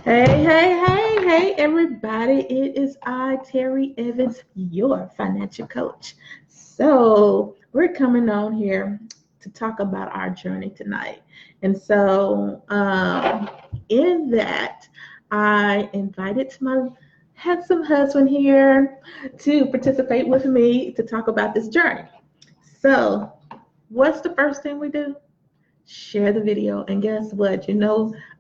Hey, everybody. It is I, Terry Evans, your financial coach. So, we're coming on here to talk about our journey tonight. And so, in that, I invited my handsome husband here to participate with me to talk about this journey. So, what's the first thing we do? Share the video. And guess what?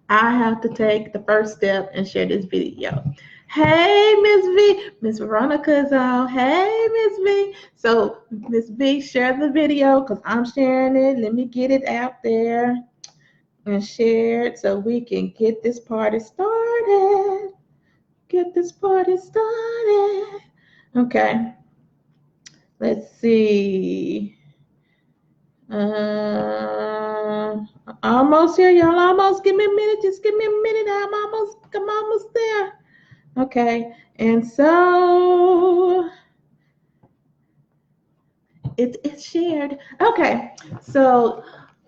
I have to take the first step and share this video. Hey, Miss V. Miss Veronica is on. Hey, Miss V. So, Miss V, share the video because I'm sharing it. Let me get it out there and share it so we can get this party started. Get this party started. Okay. Let's see. Almost here, y'all. Almost. Give me a minute. Just give me a minute. I'm almost there. Okay. And so it's shared. Okay. So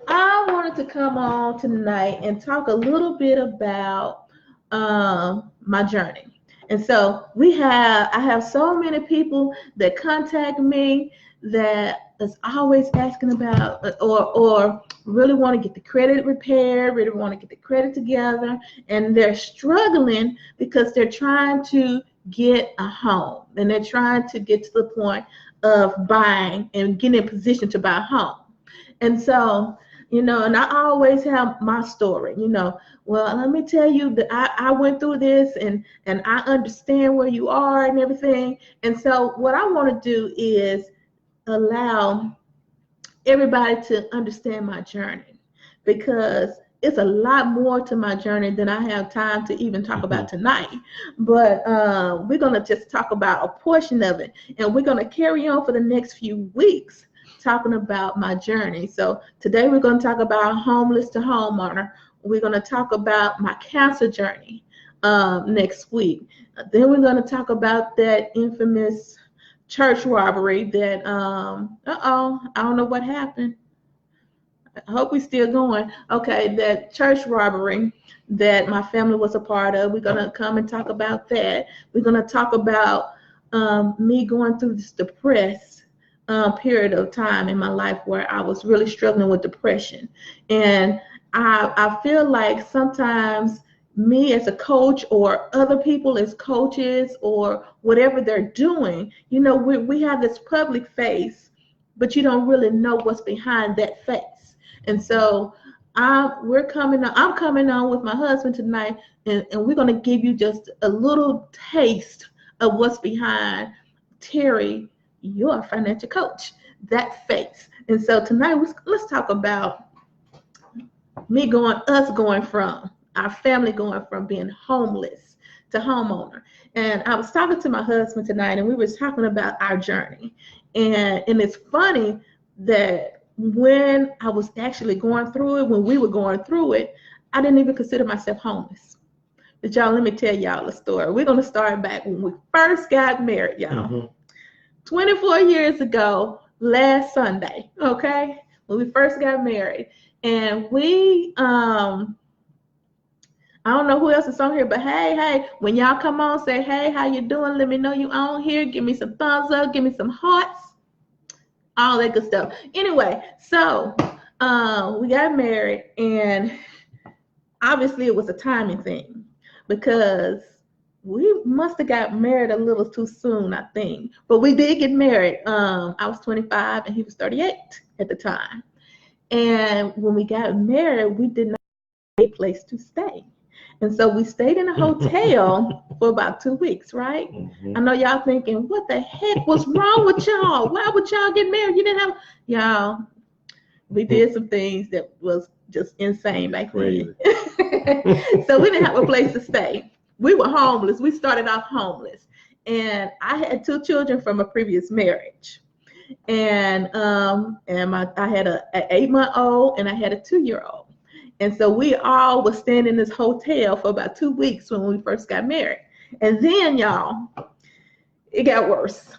I wanted to come on tonight and talk a little bit about my journey. And so I have so many people that contact me that is always asking about or really want to get the credit repaired, really want to get the credit together, and they're struggling because they're trying to get a home and they're trying to get to the point of buying and getting in position to buy a home. And so, and I always have my story, well, let me tell you that I went through this and I understand where you are and everything. And so what I want to do is allow everybody to understand my journey, because it's a lot more to my journey than I have time to even talk about tonight. But we're going to just talk about a portion of it, and we're going to carry on for the next few weeks talking about my journey. So today we're going to talk about homeless to homeowner. We're going to talk about my cancer journey next week. Then we're going to talk about that infamous church robbery that I don't know what happened. I hope we're still going. Okay, that church robbery that my family was a part of. We're gonna come and talk about that. We're gonna talk about me going through this depressed period of time in my life where I was really struggling with depression. And I feel like sometimes me as a coach or other people as coaches or whatever they're doing, we have this public face, but you don't really know what's behind that face. And so I'm coming on with my husband tonight, and we're going to give you just a little taste of what's behind Terry, your financial coach, that face. And so tonight, let's talk about our family going from being homeless to homeowner. And I was talking to my husband tonight, and we were talking about our journey. And it's funny that when I was actually going through it, when we were going through it, I didn't even consider myself homeless. But y'all, let me tell y'all a story. We're going to start back when we first got married, y'all. 24 years ago, last Sunday, okay? When we first got married. And we, I don't know who else is on here, but hey, when y'all come on, say, hey, how you doing? Let me know you on here. Give me some thumbs up. Give me some hearts. All that good stuff. Anyway, so we got married, and obviously it was a timing thing because we must have got married a little too soon, I think. But we did get married. I was 25 and he was 38 at the time. And when we got married, we did not have a place to stay. And so we stayed in a hotel for about 2 weeks, right? I know y'all thinking, what the heck was wrong with y'all? Why would y'all get married? You didn't have, y'all, we did some things that was just insane back then. So we didn't have a place to stay. We were homeless. We started off homeless. And I had 2 children from a previous marriage. And I had an 8-month-old and I had a 2-year-old. And so we all was staying in this hotel for about 2 weeks when we first got married. And then, y'all, it got worse.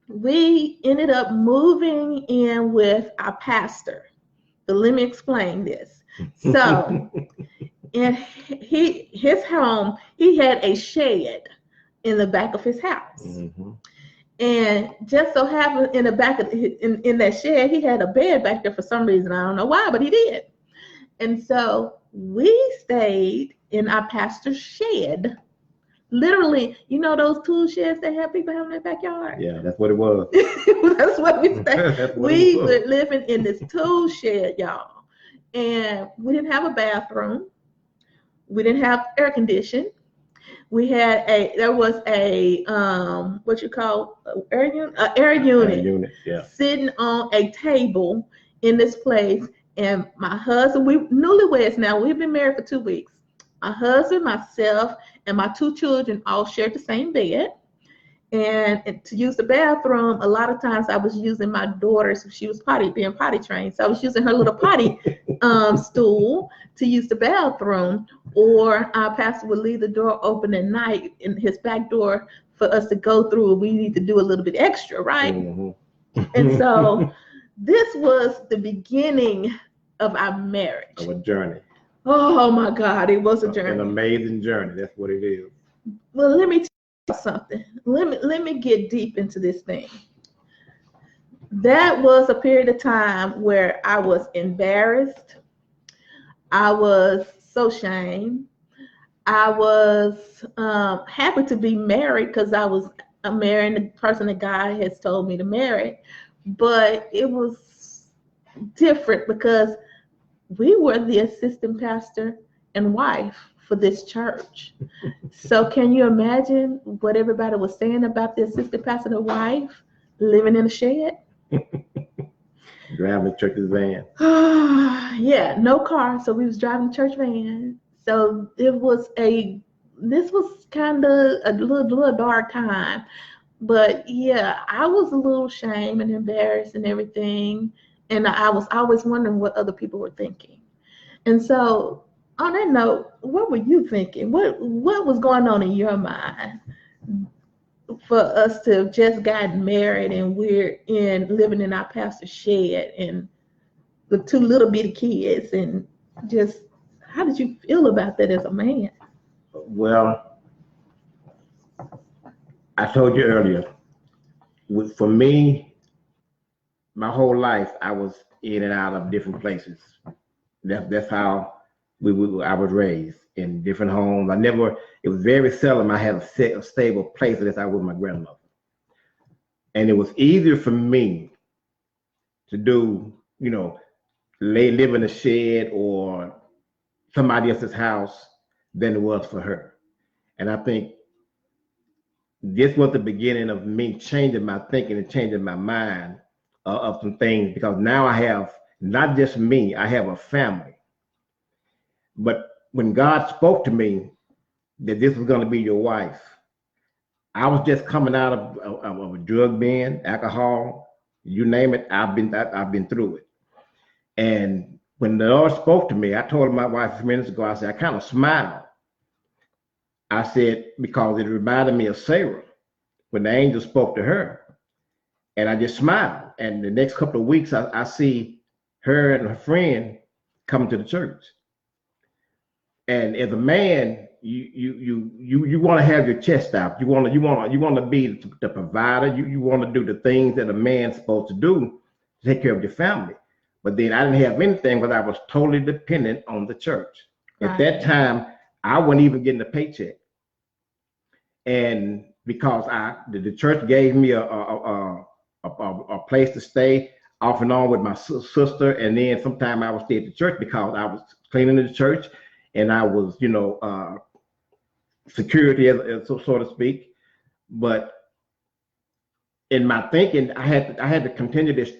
We ended up moving in with our pastor. So let me explain this. So And his home, he had a shed in the back of his house. Mm-hmm. And just so happened in the back of in that shed, he had a bed back there for some reason. I don't know why, but he did. And so we stayed in our pastor's shed. Literally, you know those tool sheds that have people have in their backyard? Yeah, that's what it was. That's what we stayed. That's what We it was. were living in this tool shed, y'all. And we didn't have a bathroom. We didn't have air conditioning. There was a what you call air unit Yeah. sitting on a table in this place. And my husband, we newlyweds now, we've been married for 2 weeks. My husband, myself, and my 2 children all shared the same bed. And to use the bathroom, a lot of times I was using my daughter's, she was being potty trained. So I was using her little potty stool to use the bathroom, or our pastor would leave the door open at night in his back door for us to go through. We need to do a little bit extra, right? Mm-hmm. And so this was the beginning of our marriage. Of a journey. Oh my God, it was a journey. An amazing journey. That's what it is. Well, let me tell you something. Let me get deep into this thing. That was a period of time where I was embarrassed. I was so ashamed. I was happy to be married because I was marrying the person that God has told me to marry. But it was different because we were the assistant pastor and wife for this church. So can you imagine what everybody was saying about the assistant pastor and wife living in a shed? Driving the church's van. Yeah, no car, so we was driving the church van. So this was kind of a little dark time. But yeah, I was a little ashamed and embarrassed and everything. And I was always wondering what other people were thinking. And so on that note, what were you thinking? What was going on in your mind for us to have just gotten married and we're living in our pastor's shed and with 2 little bitty kids, and just how did you feel about that as a man? Well, I told you earlier, for me, my whole life, I was in and out of different places. That's how I was raised, in different homes. It was very seldom I had a stable place unless I was with my grandmother. And it was easier for me to do, live in a shed or somebody else's house than it was for her. And I think this was the beginning of me changing my thinking and changing my mind of some things, because now I have not just me, I have a family. But when God spoke to me that this was going to be your wife, I was just coming out of a drug bin, alcohol, you name it. I've been through it. And when the Lord spoke to me, I told my wife a few minutes ago, I said, I kind of smiled. I said, because it reminded me of Sarah when the angel spoke to her. And I just smiled. And the next couple of weeks, I see her and her friend come to the church. And as a man, you want to have your chest out. You want to be the provider. You want to do the things that a man's supposed to do to take care of your family. But then I didn't have anything because I was totally dependent on the church. Right. At that time, I wasn't even getting a paycheck. And because the church gave me a place to stay off and on with my sister, and then sometime I would stay at the church because I was cleaning the church and I was, security, so to speak. But in my thinking, I had to continue this.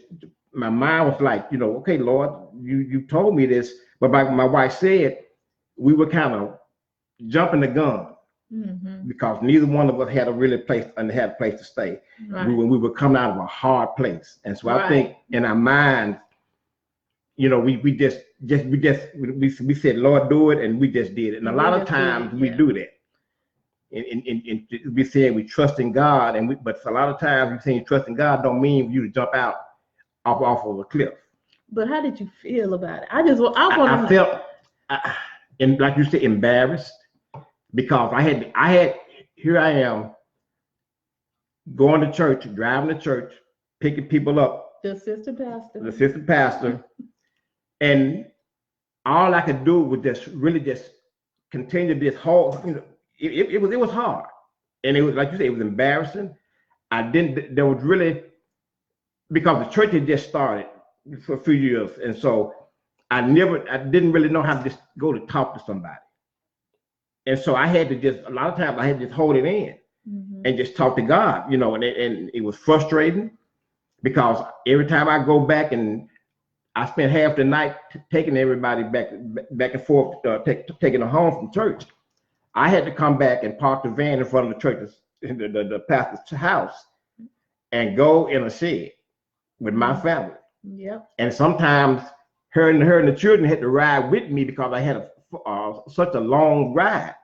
My mind was like, okay, Lord, you told me this, but like my wife said, we were kind of jumping the gun. Mm-hmm. Because neither one of us had a place to stay. Right. We were coming out of a hard place, and so right. I think in our minds, we said, Lord, do it, and we just did it. And a lot of times we do that. And we said we trust in God, but a lot of times we say you trust in God don't mean you to jump out off of a cliff. But how did you feel about it? and like you said, embarrassed because here I am going to church, driving to church, picking people up, The assistant pastor, and all I could do was just really just continue this whole, it was hard. And it was, like you said, it was embarrassing. There was really, because the church had just started for a few years. And so I didn't really know how to just go to talk to somebody. And so I had to a lot of times I had to just hold it in and just talk to God, and it was frustrating because every time I go back and I spent half the night taking everybody back and forth, taking them home from church. I had to come back and park the van in front of the church's, the pastor's house, and go in a shed with my family. Yep. And sometimes her and the children had to ride with me because I had such a long ride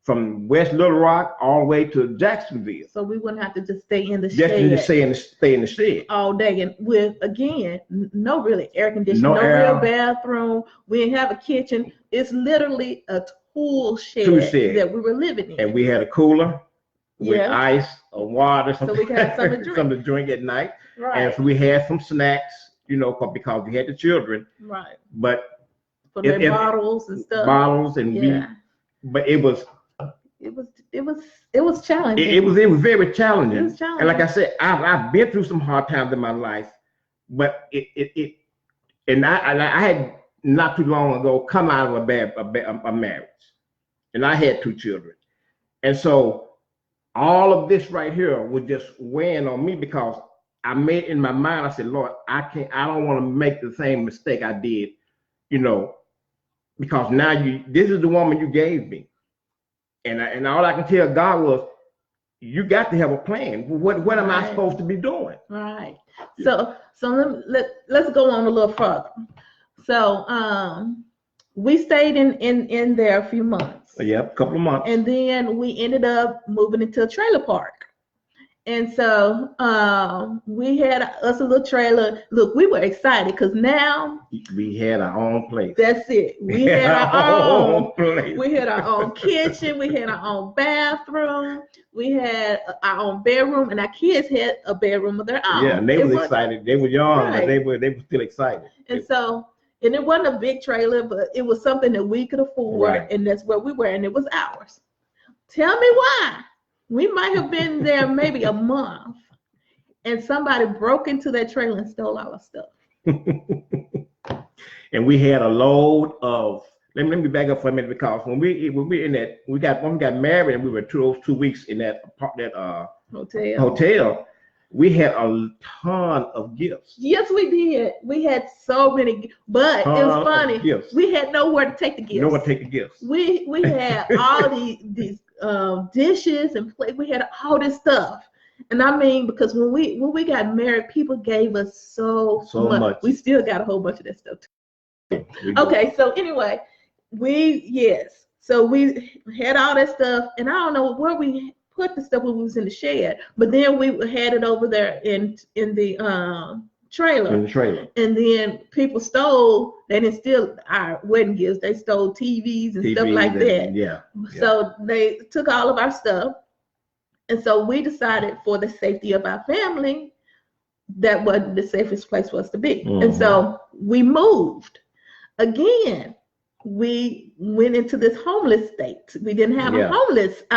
from West Little Rock all the way to Jacksonville. So we wouldn't have to just stay in the shed. Just stay in the shed all day, and with again no really air conditioning, no air. Real bathroom. We didn't have a kitchen. It's literally a tool shed that we were living in. And we had a cooler with ice or water, so we could have something to drink at night. Right. And so we had some snacks, because we had the children. Right. But for their bottles and stuff. Bottles and but it was challenging. It was very challenging. It was challenging. And like I said, I've been through some hard times in my life, but and I had not too long ago come out of a marriage, and I had 2 children, and so all of this right here was just weighing on me because I made in my mind, I said, Lord, I don't want to make the same mistake I did, because now this is the woman you gave me. And all I can tell God was, you got to have a plan. What am I supposed to be doing? Right. So let's go on a little further. So we stayed in there a few months. Yep, a couple of months. And then we ended up moving into a trailer park. And so we had us a little trailer. Look, we were excited because now we had our own place. That's it. We had our own place. We had our own kitchen. We had our own bathroom. We had our own bedroom, and our kids had a bedroom of their own. Yeah, and they were excited. They were young, but they were still excited. And and it wasn't a big trailer, but it was something that we could afford, and that's where we were, and it was ours. Tell me why. We might have been there maybe a month, and somebody broke into that trailer and stole all our stuff. And we had a load of. Let me back up for a minute, because when we got married and we were 2 weeks in that hotel, we had a ton of gifts. Yes, we did. We had so many, but it was funny. We had nowhere to take the gifts. Nowhere to take the gifts. We had all these dishes and plates. We had all this stuff, and I mean, because when we got married, people gave us so much. We still got a whole bunch of that stuff too. Okay, so anyway, so we had all that stuff, and I don't know where we put the stuff when we was in the shed, but then we had it over there in the trailer. In the trailer. And then people stole. They didn't steal our wedding gifts. They stole TVs and stuff like that. Yeah. So they took all of our stuff, and so we decided, for the safety of our family, that wasn't the safest place for us to be. And so we moved. Again, we went into this homeless state. We didn't have a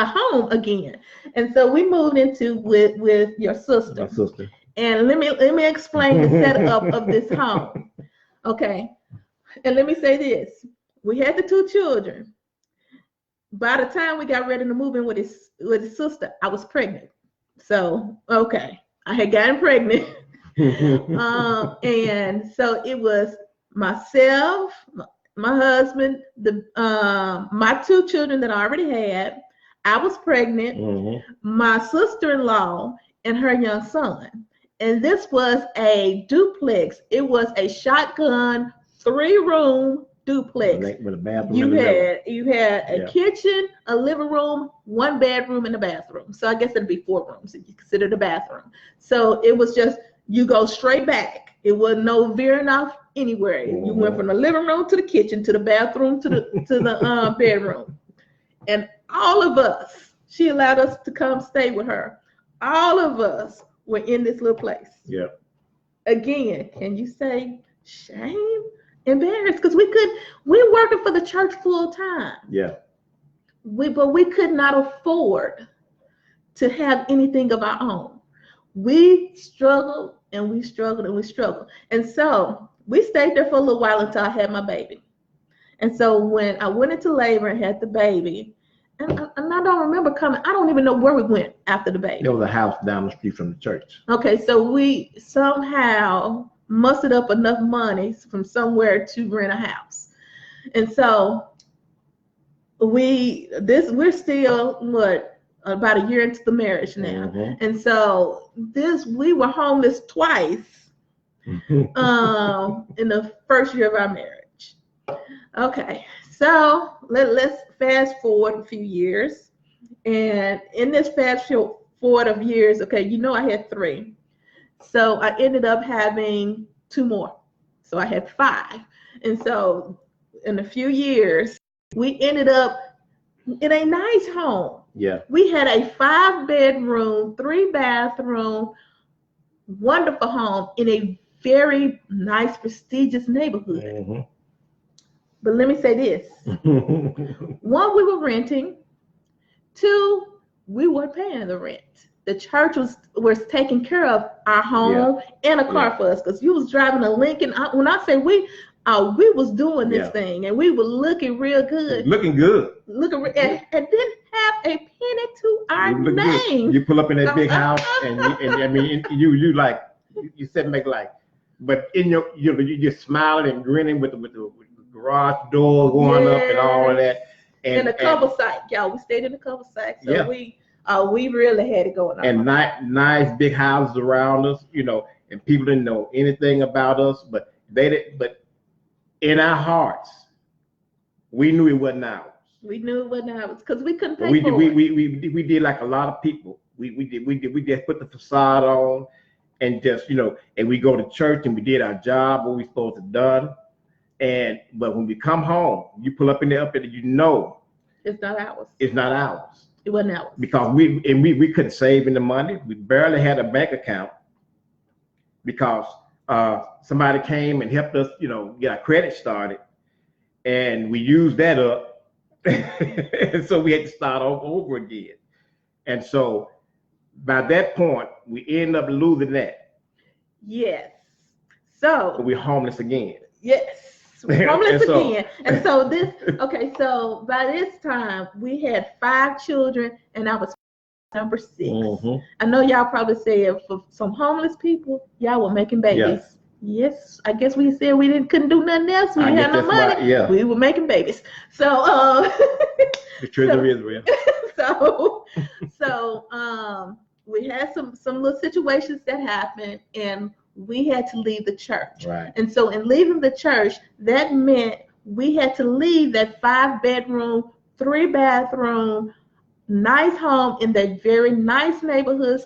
home again, and so we moved into with your sister. My sister. And let me explain the setup of this home. Okay, and let me say this: we had the 2 children. By the time we got ready to move in with his sister, I was pregnant. So I had gotten pregnant, and so it was myself, my husband, my 2 children that I already had. I was pregnant, my sister-in-law, and her young son. And this was a duplex. It was a shotgun 3-room duplex. With a bathroom. You had a kitchen, a living room, 1 bedroom, and a bathroom. So I guess it'd be 4 rooms if you consider the bathroom. So it was just, you go straight back It wasn't no veering off anywhere. You went from the living room to the kitchen to the bathroom to the bedroom. And all of us, she allowed us to come stay with her. All of us were in this little place. Yeah. Again, can you say shame? Embarrassed? Because we working for the church full time. Yeah. But we could not afford to have anything of our own. We struggled and we struggled and we struggled. And so we stayed there for a little while until I had my baby. And so when I went into labor and had the baby, and I don't remember coming, I don't even know where we went after the baby. There was a house down the street from the church. Okay, so we somehow mustered up enough money from somewhere to rent a house. And so we're still about a year into the marriage now. And so we were homeless twice in the first year of our marriage. Okay, so let's fast forward a few years. And in this fast forward of years, okay, I had 3. So I ended up having 2 more. So I had 5. And so in a few years, we ended up in a nice home. Yeah. We had a 5-bedroom, 3-bathroom, wonderful home in a very nice, prestigious neighborhood. But let me say this. 1, we were renting. 2, we weren't paying the rent. The church was taking care of our home and a car for us, because you was driving a Lincoln. When I say we was doing this thing, and we were looking real good. Looking good. And didn't have a penny to our name. Good. You pull up in that big house, and I mean, you like, you sit and make like, but in you're just smiling and grinning with the garage door going up and all of that. And the cul-de-sac, y'all. We stayed in the cul-de-sac, so we really had it going on. And nice big houses around us, and people didn't know anything about us, but But in our hearts, we knew it wasn't ours. We knew it wasn't ours because we couldn't pay for it. We did like a lot of people. We just put the facade on, and just and we go to church and we did our job, what we supposed to done. But when we come home, you pull up in there, it's not ours. It's not ours. It wasn't ours. Because we couldn't save any money. We barely had a bank account because somebody came and helped us, get our credit started, and we used that up. And so we had to start over again. And so by that point, we end up losing that. Yes. So we're homeless again. Yes. Homeless again. And so so by this time we had 5 children and I was number 6. I know y'all probably said for some homeless people, y'all were making babies. Yes, I guess we said we couldn't do nothing else. We had no money. Right, we were making babies. So the children of Israel. So we had some little situations that happened, and we had to leave the church. Right. And so in leaving the church, that meant we had to leave that 5-bedroom, 3-bathroom, nice home in that very nice neighborhood,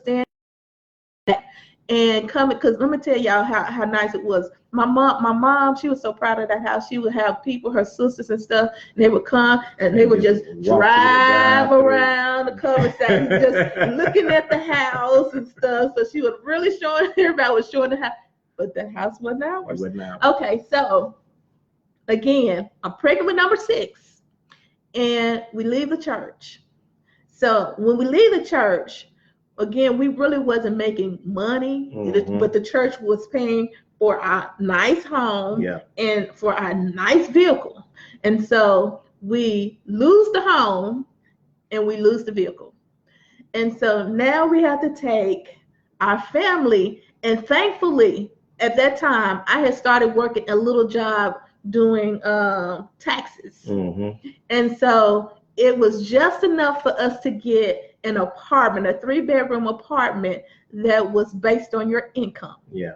and coming, because let me tell y'all how nice it was. My mom, she was so proud of that house. She would have people, her sisters and stuff, and they would come and they would just drive around the cul-de-sac, just looking at the house and stuff. So she was really showing, everybody was showing the house, but the house wasn't ours. Okay, so again, I'm pregnant with number 6, and we leave the church. So when we leave the church, again, we really wasn't making money, but the church was paying for our nice home and for our nice vehicle. And so we lose the home and we lose the vehicle. And so now we have to take our family, and thankfully at that time I had started working a little job doing taxes. And so it was just enough for us to get an apartment, a 3-bedroom apartment that was based on your income. Yeah.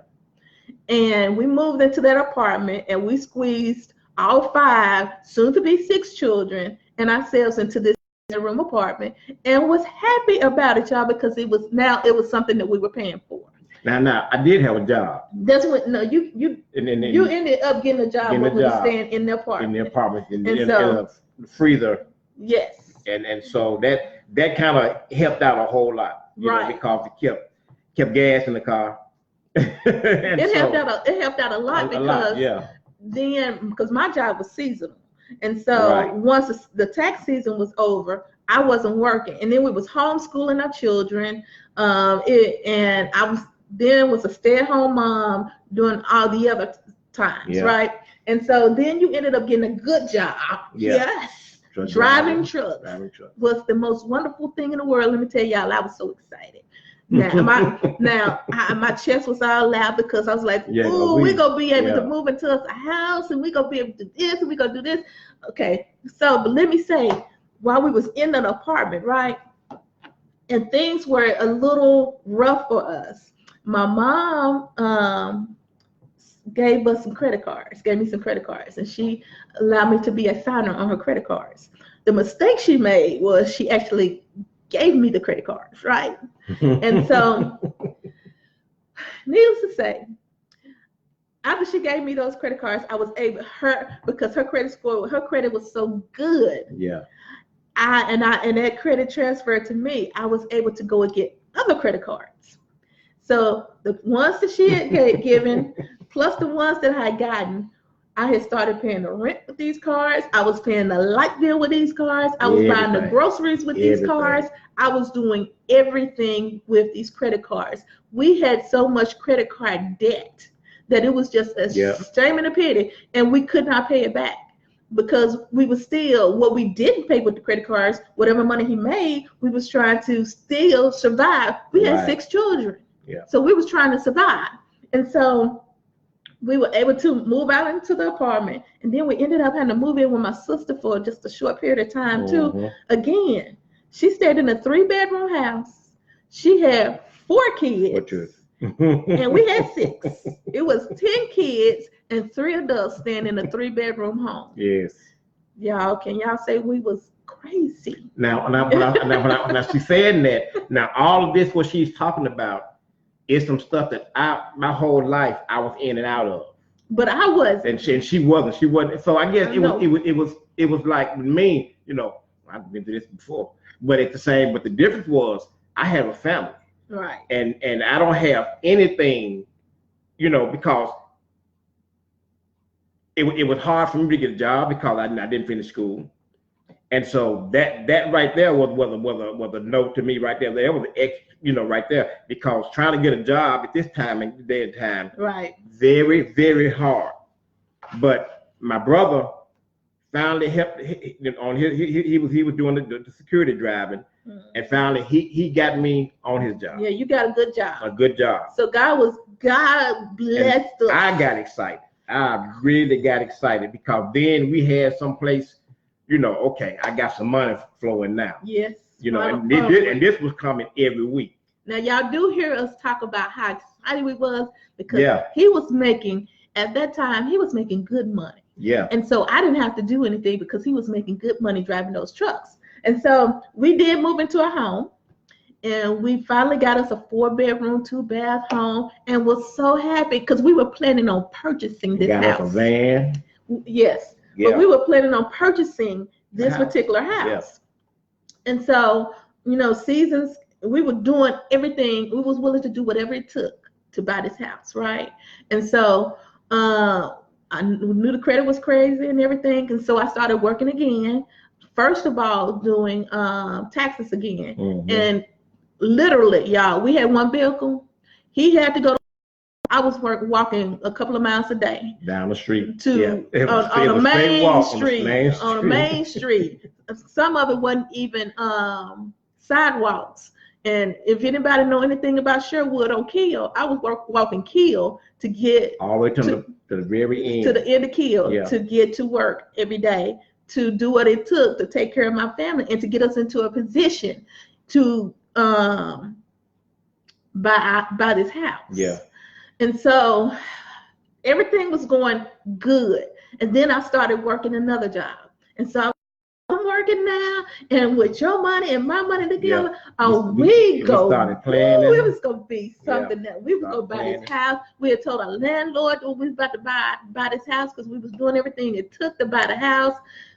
And we moved into that apartment, and we squeezed all 5, soon to be 6 children and ourselves into this room apartment, and was happy about it, y'all, because it was something that we were paying for. Now, I did have a job. That's when no, you ended up getting a job when we staying in the apartment. In the freezer. Yes. And so that kind of helped out a whole lot, you know, because it kept gas in the car. It helped out a lot because yeah. Then because my job was seasonal, and so once the tax season was over, I wasn't working, and then we was homeschooling our children. And I was a stay-at-home mom doing all the other times, right? And so then you ended up getting a good job. Yeah. Yes. Driving trucks was the most wonderful thing in the world. Let me tell y'all, I was so excited. Now my chest was all loud because I was like, "Ooh, we're gonna be able to move into a house, and we're gonna be able to do this, and we're gonna do this." Okay, so but let me say, while we was in an apartment, right, and things were a little rough for us. My mom gave me some credit cards, and she allowed me to be a signer on her credit cards. The mistake she made was she actually gave me the credit cards, right? And so, needless to say, after she gave me those credit cards, I was able because her credit was so good. Yeah. And that credit transferred to me. I was able to go and get other credit cards. So the ones that she had given, plus the ones that I had gotten, I had started paying the rent with these cards. I was paying the light bill with these cards. I was buying the groceries with these cards. I was doing everything with these credit cards. We had so much credit card debt that it was just a shame and a pity, and we could not pay it back because we were still, what we didn't pay with the credit cards, whatever money he made, we was trying to still survive. We had 6 children. Yeah. So we was trying to survive. And so we were able to move out into the apartment, and then we ended up having to move in with my sister for just a short period of time too. Again, she stayed in a 3-bedroom house. She had 4 kids, and we had 6. It was 10 kids and 3 adults staying in a 3-bedroom home. Yes. Y'all, can y'all say we was crazy? Now she's saying that. Now all of this, what she's talking about, is some stuff that my whole life I was in and out of. But I wasn't. And she wasn't. She wasn't. So I guess it was like with me, you know, I've been through this before. But the difference was I have a family. Right. And I don't have anything, you know, because it was hard for me to get a job because I didn't finish school. And so that right there was a note to me right there. There was an X, you know, right there, because trying to get a job at this time and day and time, right, very, very hard. But my brother finally helped on his. He was doing the security driving, and finally he got me on his job. Yeah, you got a good job. A good job. So God blessed us. I got excited. I really got excited because then we had someplace. You know, okay, I got some money flowing now. Yes. You know, and this was coming every week. Now, y'all do hear us talk about how excited we was because he was making, at that time, he was making good money. Yeah. And so I didn't have to do anything because he was making good money driving those trucks. And so we did move into a home, and we finally got us a 4-bedroom, 2-bath home, and was so happy because we were planning on purchasing this house. Got us a van. Yes. Yeah. But we were planning on purchasing this particular house. Yeah. And so, you know, seasons, we were doing everything. We was willing to do whatever it took to buy this house, right? And so I knew the credit was crazy and everything. And so I started working again. First of all, doing taxes again. Mm-hmm. And literally, y'all, we had one vehicle. He had to go to I was walking a couple of miles a day down the street on a main street. Some of it wasn't even sidewalks. And if anybody know anything about Sherwood or Kiel, I was walking Kiel to get all the way to the very end, to the end of Kiel, to get to work every day, to do what it took to take care of my family and to get us into a position to buy this house. Yeah. And so everything was going good. And then I started working another job. And so I'm working now, And with your money and my money together, we started planning. It was gonna be something that we was gonna buy this house. We had told our landlord that we was about to buy this house because we was doing everything it took to buy the house.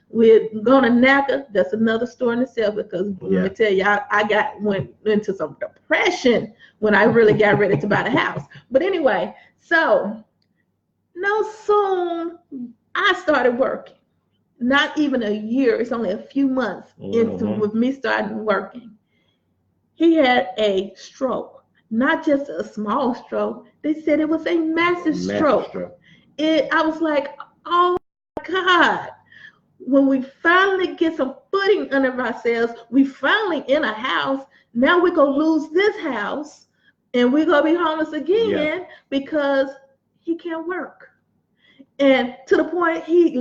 We're going to NACA. That's another story in itself because let me tell you, I went into some depression when I really got ready to buy the house. But anyway, so soon I started working. Not even a year. It's only a few months into with me starting working. He had a stroke, not just a small stroke. They said it was a massive stroke. I was like, oh my God. When we finally get some footing under ourselves, we finally in a house. Now we're going to lose this house and we're going to be homeless again because he can't work. And to the point he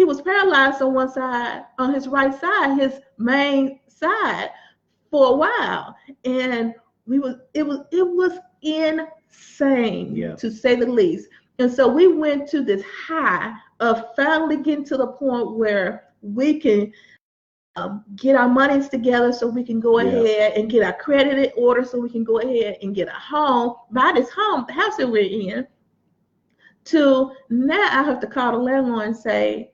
was paralyzed on one side, on his right side, his main side for a while. And it was insane to say the least. And so we went to this high of finally getting to the point where we can get our monies together so we can go ahead and get our credit in order so we can go ahead and get a home, buy this home, the house that we're in, to now I have to call the landlord and say,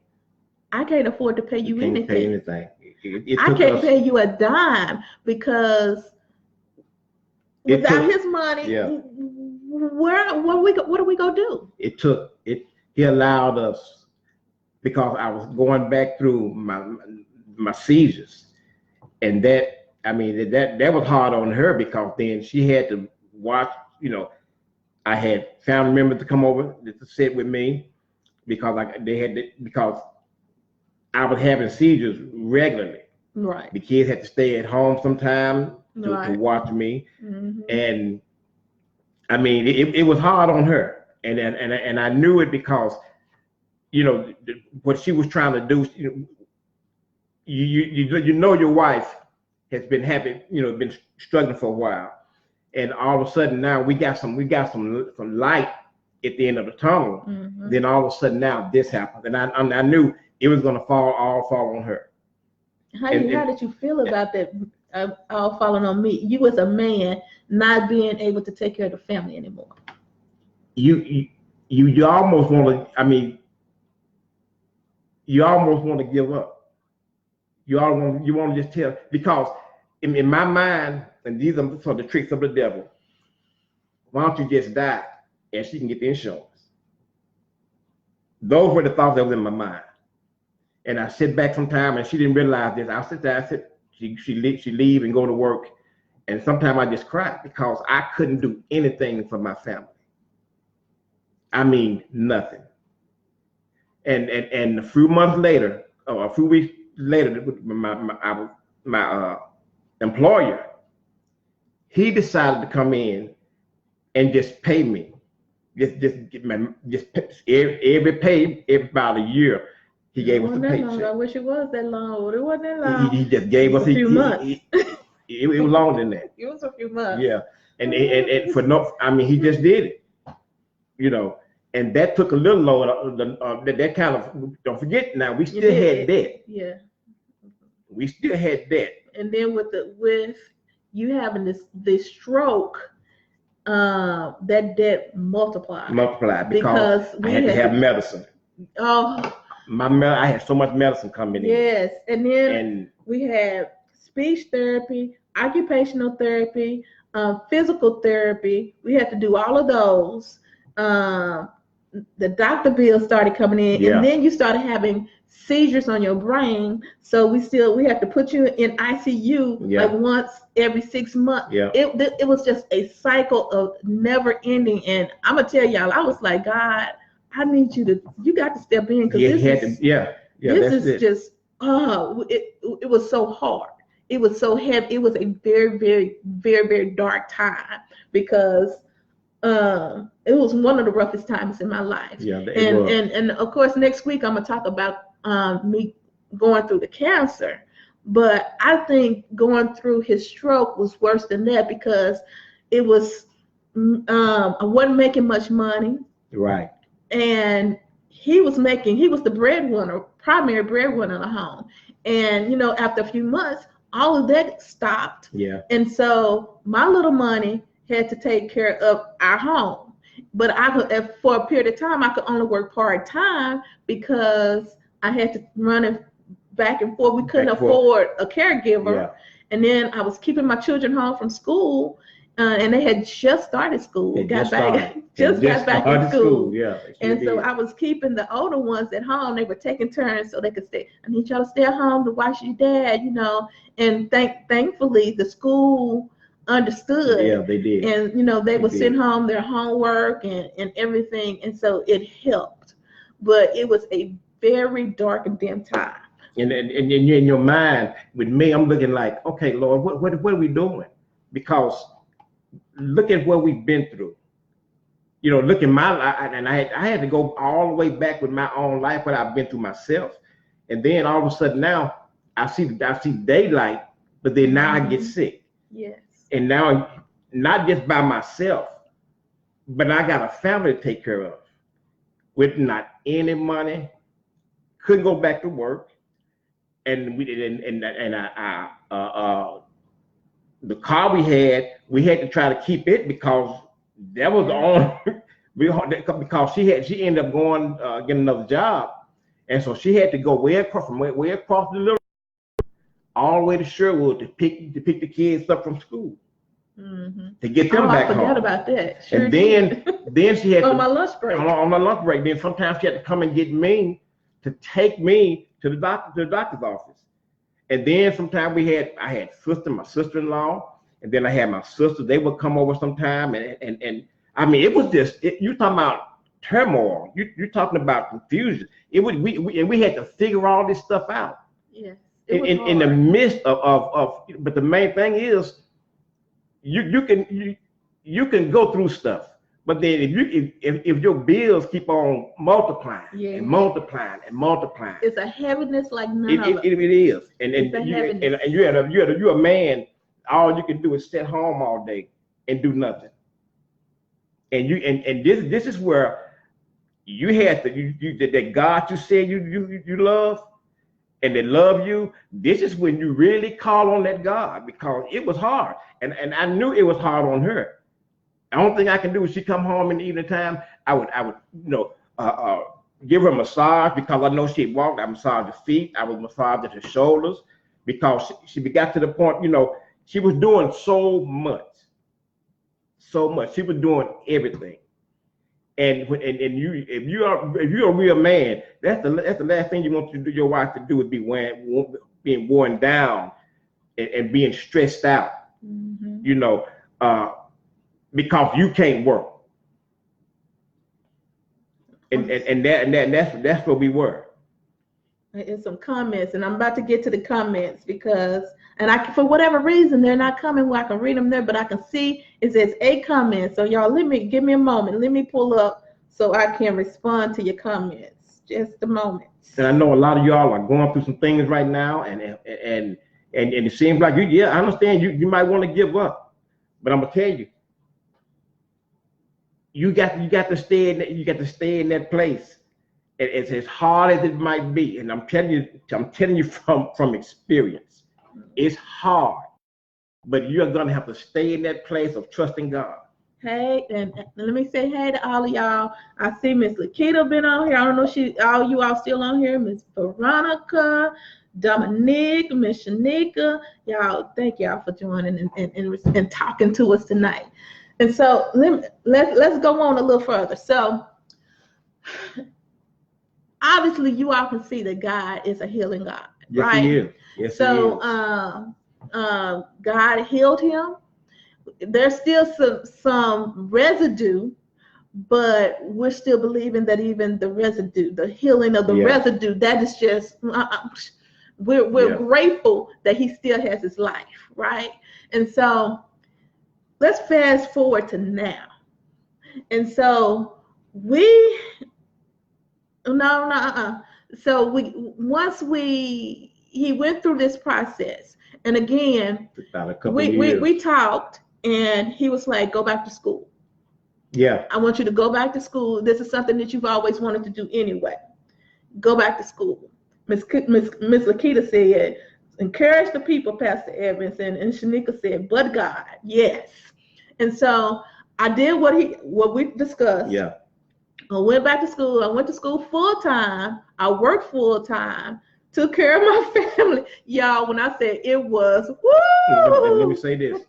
I can't afford to pay you anything. I can't pay you a dime because without his money, what are we going to do? He allowed us, because I was going back through my seizures, and that was hard on her because then she had to watch. I had family members to come over to sit with me because because I was having seizures regularly. Right. The kids had to stay at home sometime to watch me, and it was hard on her, and I knew it because what she was trying to do. Your wife has been been struggling for a while, and all of a sudden now we got some light at the end of the tunnel. Then all of a sudden now this happened, and I knew it was going to all fall on her. How did you feel about that? All falling on me. You as a man not being able to take care of the family anymore. You almost want to. You almost want to give up. You want to just tell, because in my mind, and these are sort of the tricks of the devil. Why don't you just die and she can get the insurance? Those were the thoughts that was in my mind. And I sit back sometime, and she didn't realize this. I sit there, she leave and go to work, and sometimes I just cry because I couldn't do anything for my family. Nothing. And a few months later, or a few weeks later, my employer, he decided to come in and just pay me, every about a year. He gave us a paycheck. I wish it was that long. It wasn't that long. He just gave us a few months. It was longer than that. It was a few months. Yeah, and for he just did it. And that took a little load. That kind of, don't forget now, we still had debt. Yeah. We still had debt. And then with you having this stroke, that debt multiplied. Because I had to have medicine. Oh. I had so much medicine coming in. Yes, and then we had speech therapy, occupational therapy, physical therapy. We had to do all of those. The doctor bills started coming in, and then you started having seizures on your brain. So we have to put you in ICU like once every 6 months. Yeah. It was just a cycle of never ending. And I'm gonna tell y'all, I was like, God, I need you got to step in because it was so hard. It was so heavy. It was a very, very, very, very dark time because it was one of the roughest times in my life. Yeah, and of course next week I'm gonna talk about me going through the cancer, but I think going through his stroke was worse than that because it was I wasn't making much money. Right. And he was the breadwinner, primary breadwinner in the home. And, after a few months, all of that stopped. Yeah. And so my little money had to take care of our home. But I could, for a period of time, I could only work part-time because I had to run it back and forth. We couldn't afford a caregiver. Yeah. And then I was keeping my children home from school. And they had just started school, got back in school. Yeah, and so I was keeping the older ones at home. They were taking turns so they could stay. I need y'all to stay at home to watch your dad, And thankfully, the school understood. Yeah, they did. And they would send home their homework and everything, and so it helped. But it was a very dark and dim time. And in your mind, with me, I'm looking like, okay, Lord, what are we doing? Because look at what we've been through. Look at my life, and I had to go all the way back with my own life, what I've been through myself. And then all of a sudden now I see daylight, but then now I get sick. Yes. And now not just by myself, but I got a family to take care of with not any money, couldn't go back to work. And the car we had to try to keep it because that was the only because she ended up going getting another job, and so she had to go way across the little all the way to Sherwood to pick the kids up from school to get them back home. I forgot about that. Sure. And then she had on my lunch break. On my lunch break. Then sometimes she had to come and get me to take me to the doctor's office. And then sometimes I had my sister-in-law, and then I had my sister. They would come over sometime, and I mean, it was just you're talking about turmoil. You're talking about confusion. We had to figure all this stuff out. Yes. In the midst of but the main thing is you can go through stuff. But then if your bills keep on multiplying and multiplying and multiplying, it's a heaviness like none other. It is, and you're a man. All you can do is sit home all day and do nothing. And this is where you had that God you said you love and they love you. This is when you really call on that God, because it was hard, and I knew it was hard on her. The only thing I can do is she come home in the evening time, I would give her a massage, because I know she had walked. I massaged her feet. I would massage her shoulders, because she got to the point, she was doing so much. She was doing everything. And if you're a real man, that's the last thing you want your wife to do, is being worn down and being stressed out. Because you can't work, and that's where we were. There's some comments, and I'm about to get to the comments because, for whatever reason, they're not coming where I can read them there, but I can see it says a comment. So y'all, give me a moment. Let me pull up so I can respond to your comments. Just a moment. And I know a lot of y'all are going through some things right now, and it seems like I understand you might want to give up, but I'm gonna tell you. You got to stay in that place. It's as hard as it might be, and I'm telling you from experience, it's hard, but you're gonna have to stay in that place of trusting God. Hey, and let me say hey to all of y'all. I see Miss Lakita been on here. I don't know all you all still on here. Miss Veronica, Dominique, Miss Shanika. Y'all, thank y'all for joining and talking to us tonight. And so let's go on a little further. So obviously you all can see that God is a healing God, yes, right? He is. Yes, so He is. God healed him. There's still some residue, but we're still believing that even the residue, the healing of the residue, that is just we're grateful that he still has his life, right? And so let's fast forward to now. And so So he went through this process. And again, we talked, and he was like, go back to school. Yeah. I want you to go back to school. This is something that you've always wanted to do anyway. Go back to school. Miss Lakita said, encourage the people, Pastor Evans, and Shanika said, but God, yes. And so I did what we discussed. Yeah. I went back to school. I went to school full time. I worked full time. Took care of my family. Y'all, when I said it was, Let me woo! say this.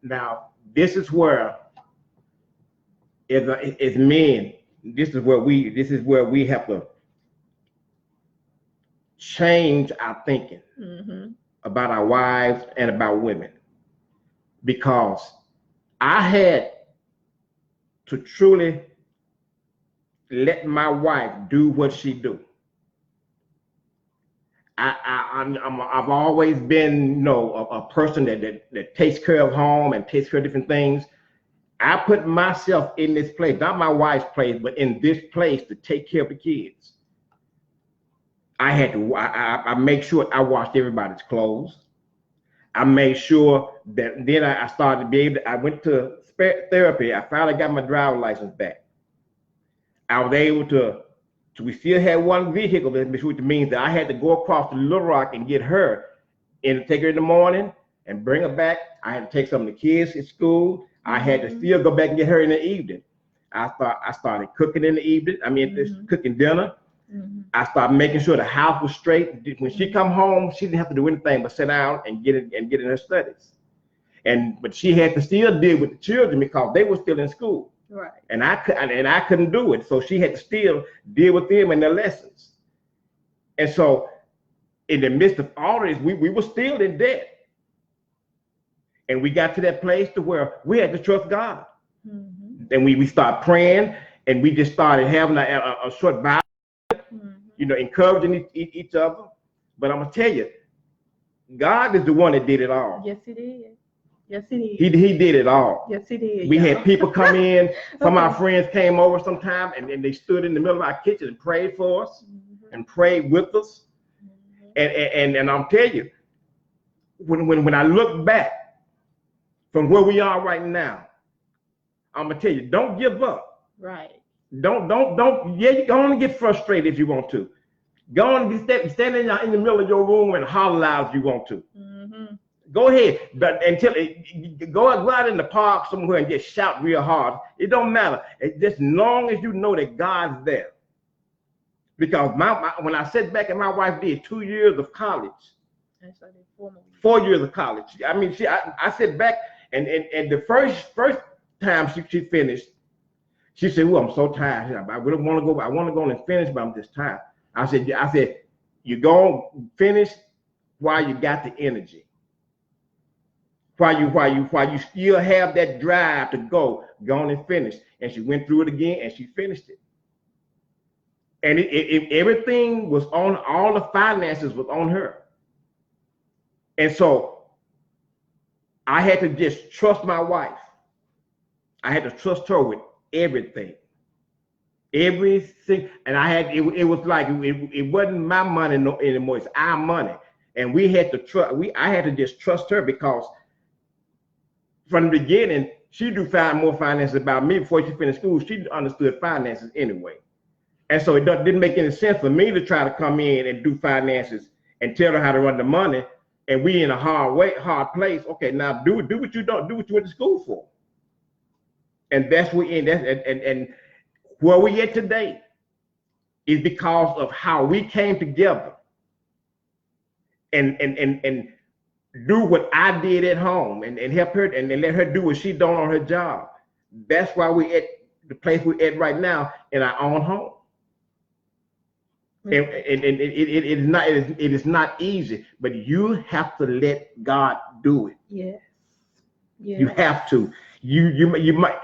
Now, this is where, as men, this is where we have to change our thinking about our wives and about women, because I had to truly let my wife do what she do. I've always been, you know, a person that takes care of home and takes care of different things. I put myself in this place, not my wife's place, but in this place to take care of the kids. I had to. I make sure I washed everybody's clothes. I made sure that then I started to be able to, I went to therapy. I finally got my driver's license back. I was able to, so we still had one vehicle, which means that I had to go across the Little Rock and get her and take her in the morning and bring her back. I had to take some of the kids to school. I had to still go back and get her in the evening. I started cooking in the evening. Cooking dinner. I started making sure the house was straight. When she come home, she didn't have to do anything but sit down and get in her studies. But she had to still deal with the children because they were still in school. Right. And I couldn't do it. So she had to still deal with them and their lessons. And so in the midst of all of this, we were still in debt. And we got to that place to where we had to trust God. Then we started praying, and we just started having a short Bible, you know, encouraging each other. But I'm gonna tell you, God is the one that did it all. Yes, He did. Yes, He did. He did it all. Yes, He did. We had people come in. Some of our friends came over sometime, and they stood in the middle of our kitchen and prayed for us and prayed with us. And I'm telling you, when I look back from where we are right now, I'm gonna tell you, don't give up. Right. Don't. Yeah, you go on and get frustrated if you want to. Go on and stand in the middle of your room and holler loud if you want to. Go ahead, but go out in the park somewhere and just shout real hard. It don't matter. Just as long as you know that God's there. Because when I sat back and my wife did 2 years of college, 4 years of college. I mean, I sat back and the first time she finished, she said, "Oh, I'm so tired. I really want to go. I want to go and finish, but I'm just tired." I said, "You go finish while you got the energy. While you still have that drive to go on and finish." And she went through it again and she finished it. And everything was on, all the finances was on her. And so I had to just trust my wife. I had to trust her with everything. Everything. And it was like, it wasn't my money anymore, it's our money. And we had to trust, I had to just trust her, because from the beginning, she knew more finances about me before she finished school. She understood finances anyway. And so it didn't make any sense for me to try to come in and do finances and tell her how to run the money. And we in a hard place. Okay, now do what you don't do what you went to school for. And that's what and where we at today is because of how we came together and do what I did at home and help her and let her do what she done on her job. That's why we at the place we're at right now in our own home. And it is not easy, but you have to let God do it. Yes. Yes. You have to. You might.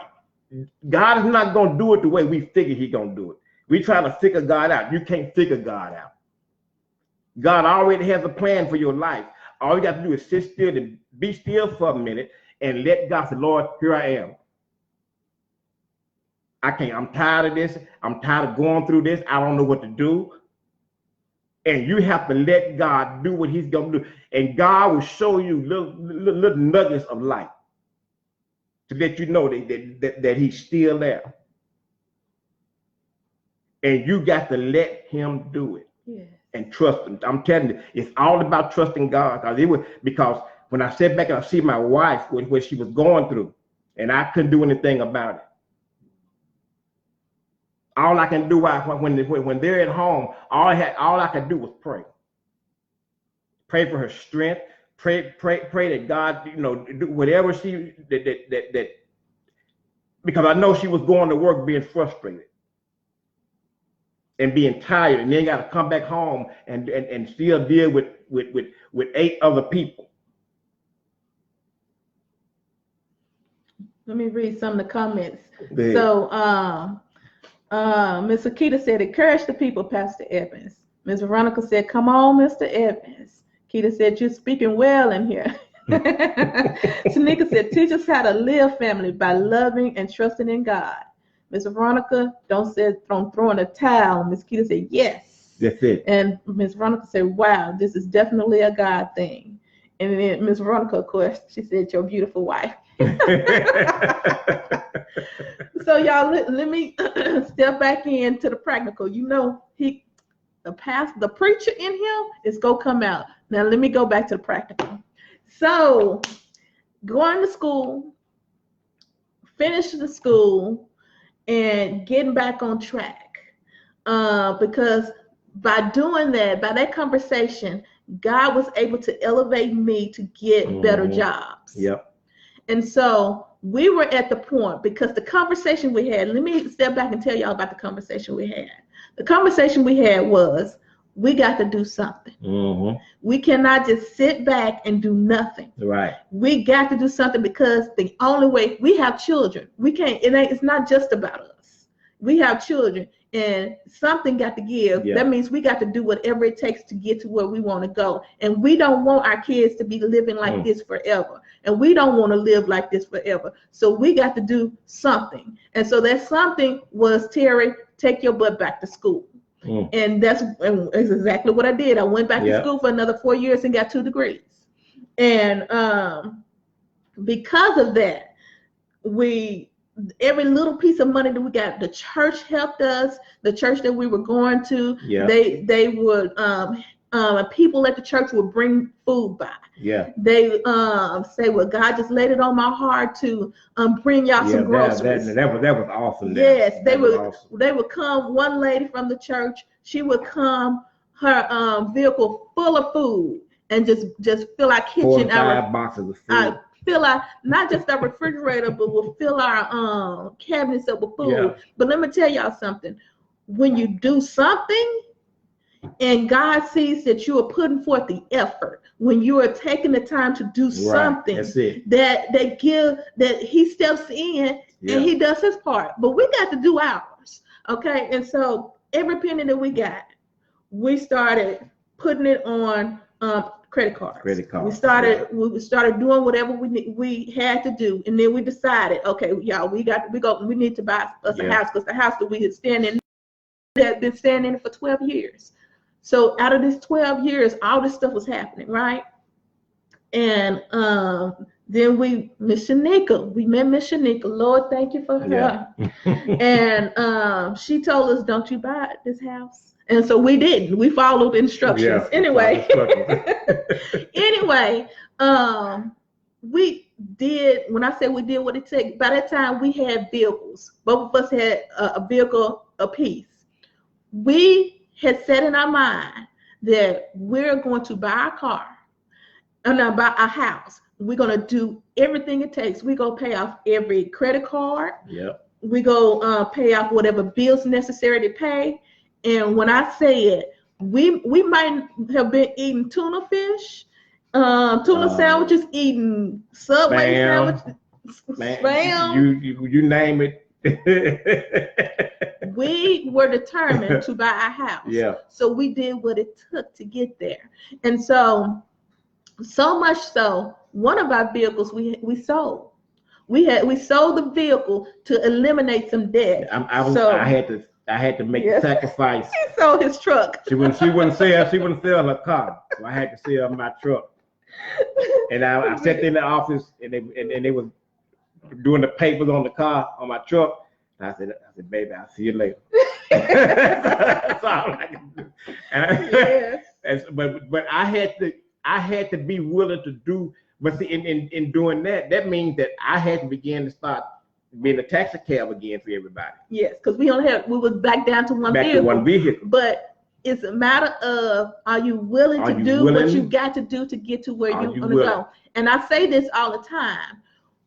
God is not going to do it the way we figure He's going to do it. We try to figure God out. You can't figure God out. God already has a plan for your life. All you got to do is sit still and be still for a minute and let God say, "Lord, here I am. I'm tired of this. I'm tired of going through this. I don't know what to do." And you have to let God do what He's going to do. And God will show you little nuggets of light to let you know that He's still there. And you got to let Him do it. Yes. and trust him. I'm telling you, it's all about trusting God. Because when I sit back and I see my wife, what she was going through, and I couldn't do anything about it. All I can do when they're at home, all I could do was pray. Pray for her strength. Pray that God, do whatever that because I know she was going to work being frustrated and being tired, and then got to come back home and still deal with 8 other people. Let me read some of the comments. So, Miss Akita said, encourage the people, Pastor Evans. Ms. Veronica said, come on, Mr. Evans. Keita said, you're speaking well in here. Tanika said, teach us how to live, family, by loving and trusting in God. Ms. Veronica, don't throw in a towel. Ms. Keita said, yes. That's it. And Ms. Veronica said, wow, this is definitely a God thing. And then Ms. Veronica, of course, she said, your beautiful wife. So y'all, let me step back into the practical. The preacher in him is gonna come out. Now let me go back to the practical. So going to school, finish the school, and getting back on track. Because by doing that, by that conversation, God was able to elevate me to get better jobs. Yep. And so we were at the point, because the conversation we had, let me step back and tell y'all about the conversation we had. The conversation we had was, we got to do something. Mm-hmm. We cannot just sit back and do nothing. Right. We got to do something, because the only way, we have children. We can't, it's not just about us. We have children, and something got to give. Yeah. That means we got to do whatever it takes to get to where we want to go. And we don't want our kids to be living like this forever. And we don't want to live like this forever. So we got to do something. And so that something was, Terry, take your butt back to school. And that's exactly what I did. I went back to school for another 4 years and got 2 degrees. And because of that, every little piece of money that we got, the church helped us. The church that we were going to, they would people at the church would bring food by. Yeah. They say, well, God just laid it on my heart to bring y'all some groceries. That was awesome. Yes, they would come. One lady from the church, she would come, her vehicle full of food, and just fill our kitchen. 4 or 5 boxes of food. Fill our, not just our refrigerator, but we'll fill our cabinets up with food. Yeah. But let me tell y'all something. When you do something, and God sees that you are putting forth the effort, when you are taking the time to do something, that He steps in and He does His part. But we got to do ours, okay? And so every penny that we got, we started putting it on credit cards. We started doing whatever we had to do, and then we decided, okay, y'all, we need to buy us a house, because the house that we had been staying in for 12 years. So out of this 12 years, all this stuff was happening, right? And then we met Miss Shanika. Lord, thank you for her. And she told us, don't you buy this house. And so we didn't. We followed instructions. Anyway, we did, when I say we did what it took, by that time we had vehicles. Both of us had a vehicle apiece. We had set in our mind that we're going to buy a car, and buy a house. We're going to do everything it takes. We're going to pay off every credit card. Yep. We go pay off whatever bills necessary to pay. And when I say it, we might have been eating tuna fish, tuna sandwiches, eating Subway sandwiches, spam. You name it. We were determined to buy a house. Yeah. So we did what it took to get there. And so much so, one of our vehicles we sold. We sold the vehicle to eliminate some debt. I had to make a sacrifice. He sold his truck. She wouldn't sell her car. So I had to sell my truck. And I sat in the office, and they was doing the papers on the car, on my truck. baby, I'll see you later. That's all I can do. But I had to be willing to do. But see, in doing that, that means that I had to begin to start being a taxi cab again for everybody. Yes, because we was back down to one vehicle. But it's a matter of, are you willing to do what you got to do to get to where you want to go? And I say this all the time.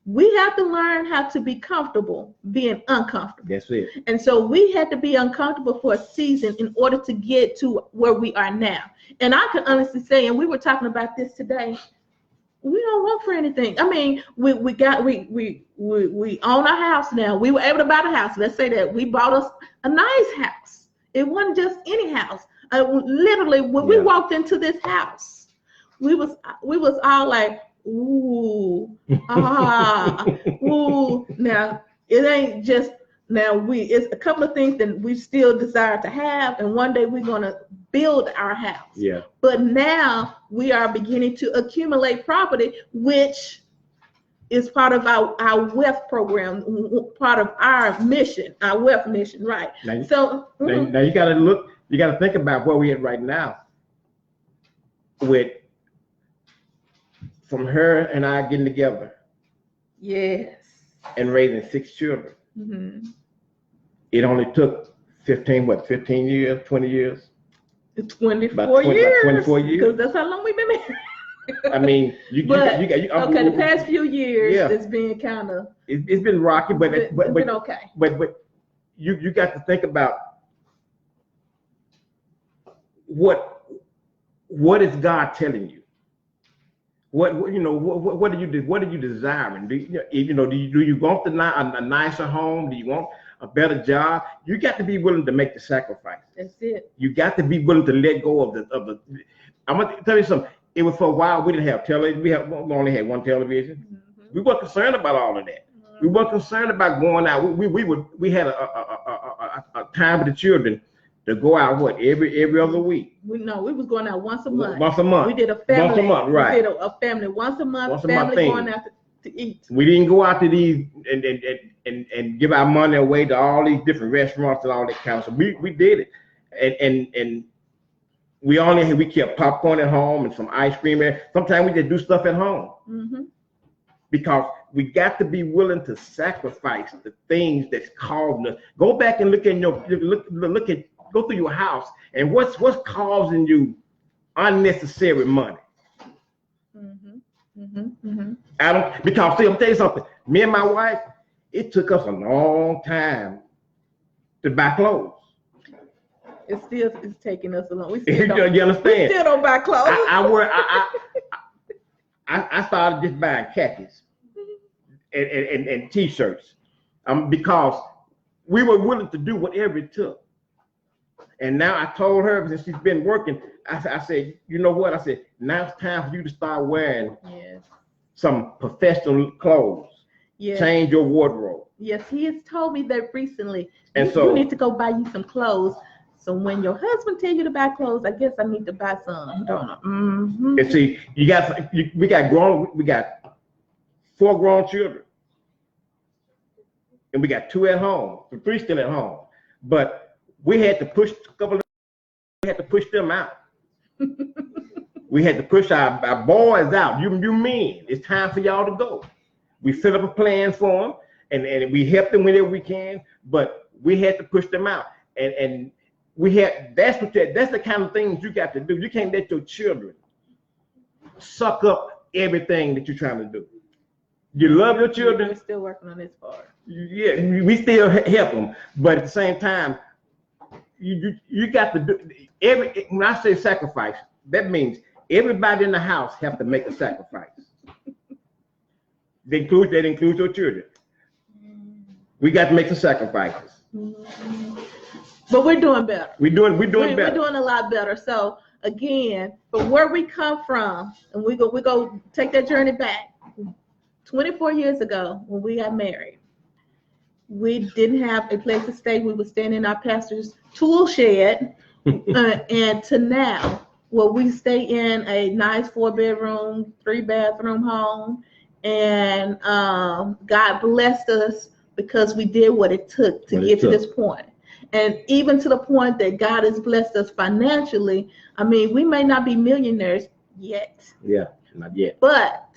We have to learn how to be comfortable being uncomfortable. That's it. And so we had to be uncomfortable for a season in order to get to where we are now. And I can honestly say, and we were talking about this today, we don't want for anything. I mean, we own a house now. We were able to buy the house. Let's say that we bought us a nice house. It wasn't just any house. Literally, when we walked into this house, we was all like, ooh, ooh. Now it ain't just it's a couple of things that we still desire to have, and one day we're gonna build our house. Yeah. But now we are beginning to accumulate property, which is part of our wealth program, part of our mission, our wealth mission, right? Now, now you gotta think about where we're at right now. From her and I getting together. Yes. And raising 6 children. Mm-hmm. It only took 15 years, 20 years? 24 years. 24 years. Because that's how long we've been married. I mean, the past few years, it's been kind of. It's been rocky, but it's been okay. But you got to think about what is God telling you? What are you desiring? Do you want a nicer home? Do you want a better job? You got to be willing to make the sacrifice. That's it. You got to be willing to let go of the. I'm gonna tell you something. It was for a while we didn't have television. We only had one television. Mm-hmm. We weren't concerned about all of that. Mm-hmm. We weren't concerned about going out. We had a time with the children to go out every other week. We was going out once a month. Once a month. We did a family. Once a month, right? We did a family once a month. Family going out to eat. We didn't go out to these and give our money away to all these different restaurants and all that kind of stuff. We did it, and we kept popcorn at home and some ice cream. Sometimes we just do stuff at home. Mm-hmm. Because we got to be willing to sacrifice the things that's causing us. Go back and look at go through your house and what's causing you unnecessary money. Mm-hmm. Mm-hmm. Mm-hmm. Because see, I'm telling you something. Me and my wife, it took us a long time to buy clothes. It's taking us a long. You understand? We still don't buy clothes. I started just buying khakis and t-shirts, because we were willing to do whatever it took. And now I told her, since she's been working, I said, you know what? I said, now it's time for you to start wearing some professional clothes. Yes. Change your wardrobe. Yes, he has told me that recently. And you need to go buy you some clothes. So when your husband tells you to buy clothes, I guess I need to buy some. Don't know. Mm-hmm. And see, we got 4 grown children, and we got 2 at home, 3 still at home. But we had to push them out. We had to push our boys out. You men, it's time for y'all to go. We set up a plan for them, and we help them whenever we can. But we had to push them out, and that's the kind of things you got to do. You can't let your children suck up everything that you're trying to do. You love your children. We're still working on this part. Yeah, we still help them, but at the same time, you got to do when I say sacrifice, that means everybody in the house have to make a sacrifice. That includes your children. We got to make some sacrifices. Mm-hmm. But we're doing better. We're doing better. We're doing a lot better. So again, from where we come from, and we go take that journey back. 24 years ago, when we got married, we didn't have a place to stay. We were staying in our pastor's tool shed, and to now, where we stay in a nice 4-bedroom, 3-bathroom home, and God blessed us because we did what it took to get to this point. And even to the point that God has blessed us financially. I mean, we may not be millionaires yet. Yeah, not yet. But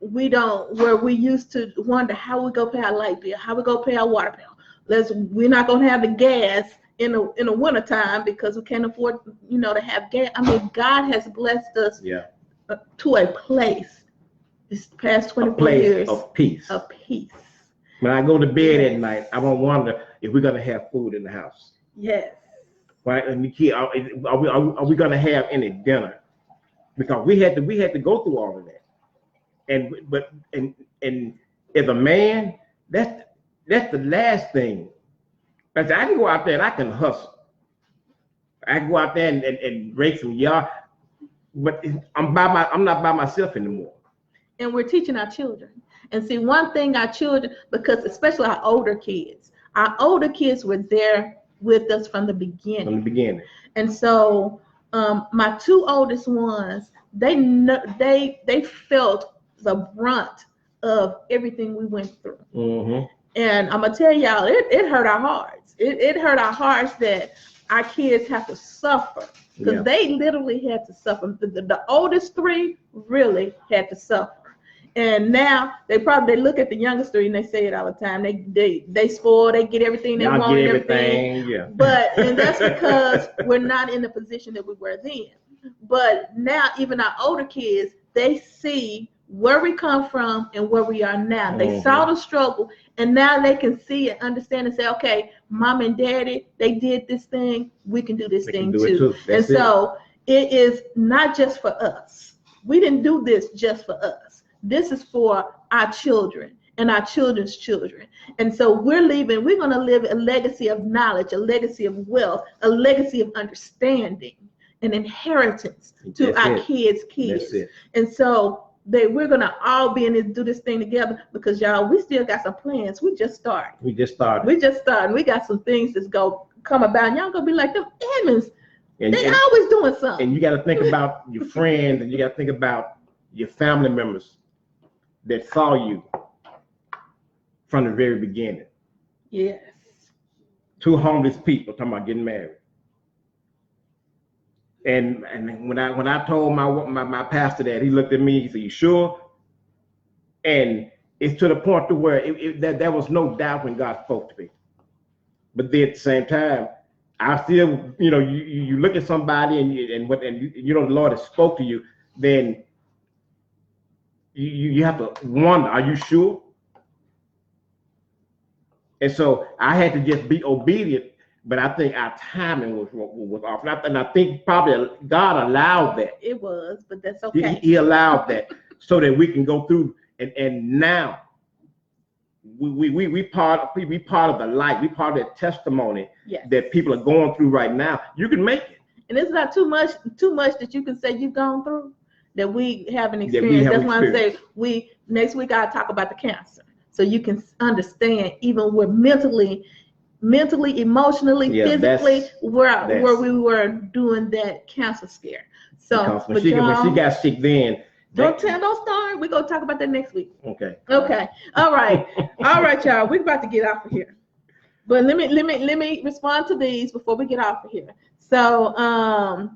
we don't, where we used to wonder how we go pay our light bill, how we go pay our water bill. We're not going to have the gas in the winter time because we can't afford, to have gas. I mean, God has blessed us to a place this past 24 years of peace. Of peace. When I go to bed at night, I don't wonder if we're going to have food in the house. Yes. Right? And are we going to have any dinner? Because we had to go through all of that. And as a man, that's the last thing. I can go out there and I can hustle. I can go out there and rake some yard, but I'm not by myself anymore. And we're teaching our children. And see, one thing our children, because especially our older kids were there with us from the beginning. From the beginning. And so my two oldest ones, they felt the brunt of everything we went through. Mm-hmm. And I'm gonna tell y'all, it hurt our hearts. It hurt our hearts that our kids have to suffer, because they literally had to suffer. The oldest three really had to suffer. And now they look at the youngest three and they say it all the time. They spoil, they get everything they want and everything. Yeah. And that's because we're not in the position that we were then. But now even our older kids, they see where we come from and where we are now. They saw the struggle, and now they can see and understand and say, okay, mom and daddy, they did this thing, we can do this thing too. And so it is not just for us. We didn't do this just for us. This is for our children and our children's children. And so we're going to live a legacy of knowledge, a legacy of wealth, a legacy of understanding, an inheritance to our kids' kids. And so we're going to all be in this, do this thing together, because y'all, we still got some plans. We just started. We got some things that's going to come about. And y'all going to be like, them Edmonds, they always doing something. And you got to think about your friends, and you got to think about your family members that saw you from the very beginning. Yes. Two homeless people talking about getting married. And when I told my pastor that, he looked at me, he said, "You sure?" And it's to the point to where there was no doubt when God spoke to me. But then at the same time, I still, you look at somebody and the Lord has spoke to you, then you have to wonder, are you sure? And so I had to just be obedient. But I think our timing was off. And I think probably God allowed that. It was, but that's okay. He allowed that so that we can go through. And now we part of the light. We part of that testimony that people are going through right now. You can make it. And it's not too much that you can say you've gone through that we haven't experienced. That's why I say next week I'll talk about the cancer. So you can understand, even with mentally, emotionally, physically, where we were doing that cancer scare. So when she got sick then. Don't start. We're gonna talk about that next week. Okay. All right, y'all. We're about to get off of here. But let me respond to these before we get off of here. So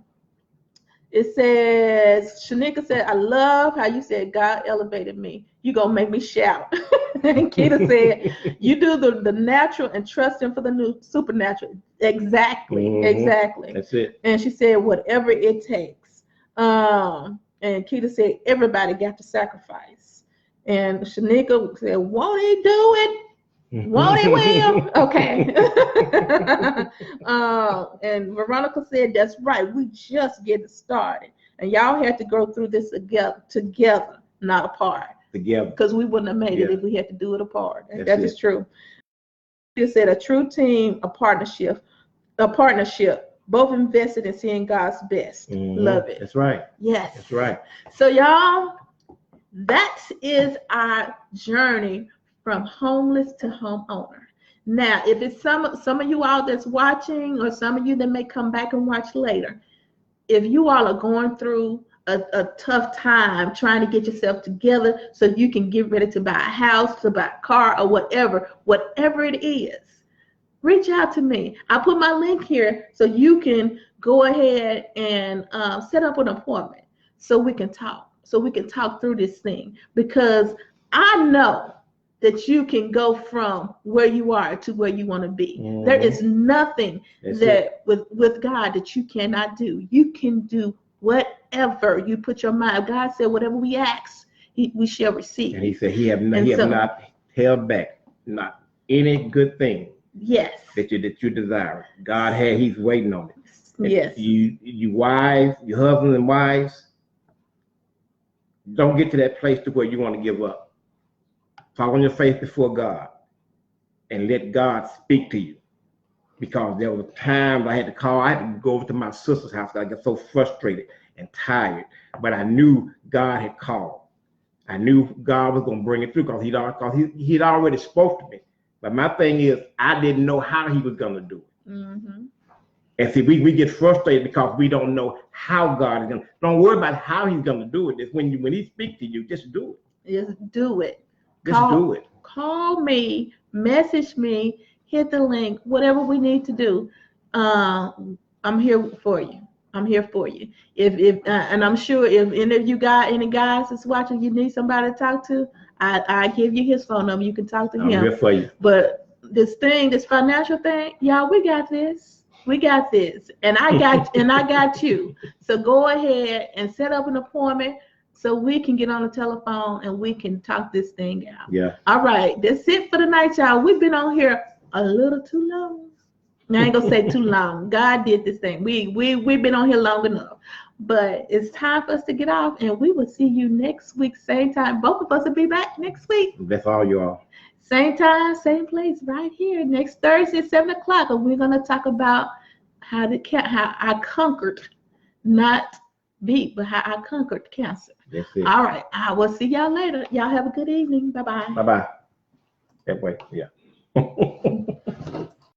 it says, Shanika said, "I love how you said God elevated me. You gonna make me shout." And Keita said, "You do the natural and trust Him for the new supernatural." Exactly. That's it. And she said, "Whatever it takes." And Keita said, "Everybody got to sacrifice." And Shanika said, "Won't He do it? Won't He will?" Okay. And Veronica said, "That's right. We just getting started, and y'all had to go through this together, not apart. Together, because we wouldn't have made it if we had to do it apart." That is true. She said, "A true team, a partnership, both invested in seeing God's best." Love it. That's right. Yes. That's right. So y'all, that is our journey from homeless to homeowner. Now, if it's some of you all that's watching, or some of you that may come back and watch later, if you all are going through a tough time trying to get yourself together so you can get ready to buy a house, to buy a car, or whatever it is, reach out to me. I'll put my link here so you can go ahead and set up an appointment so we can talk. So we can talk through this thing, because I know that you can go from where you are to where you want to be. Mm-hmm. There is nothing with God that you cannot do. You can do whatever you put your mind. God said, whatever we ask, we shall receive. And he said he have not held back, not any good thing. Yes. That you desire. God he's waiting on it. Yes. You wives, your husbands and wives, don't get to that place to where you want to give up. Fall on your face before God and let God speak to you. Because there was times I had to go over to my sister's house. I got so frustrated and tired, but I knew God had called. I knew God was going to bring it through because he'd already spoke to me. But my thing is, I didn't know how he was going to do it. Mm-hmm. And see, we get frustrated because we don't know how God is going to. Don't worry about how he's going to do it. It's when he speaks to you, just do it. Just do it. Do it. Call me, message me, hit the link, whatever we need to do. I'm here for you. I'm here for you. And I'm sure if any of you any guys that's watching, you need somebody to talk to, I give you his phone number. You can talk to him. I'm here for you. But this financial thing, y'all, we got this. We got this. And I got you. So go ahead and set up an appointment so we can get on the telephone and we can talk this thing out. Yeah. All right. That's it for the night, y'all. We've been on here a little too long. I ain't gonna say too long. God did this thing. We've been on here long enough. But it's time for us to get off, and we will see you next week, same time. Both of us will be back next week. That's all you all. Same time, same place, right here. Next Thursday at 7 o'clock. And we're gonna talk about how I conquered, not beat, but how I conquered cancer. That's it. All right. I will see y'all later. Y'all have a good evening. Bye-bye. Bye-bye. That way, yeah.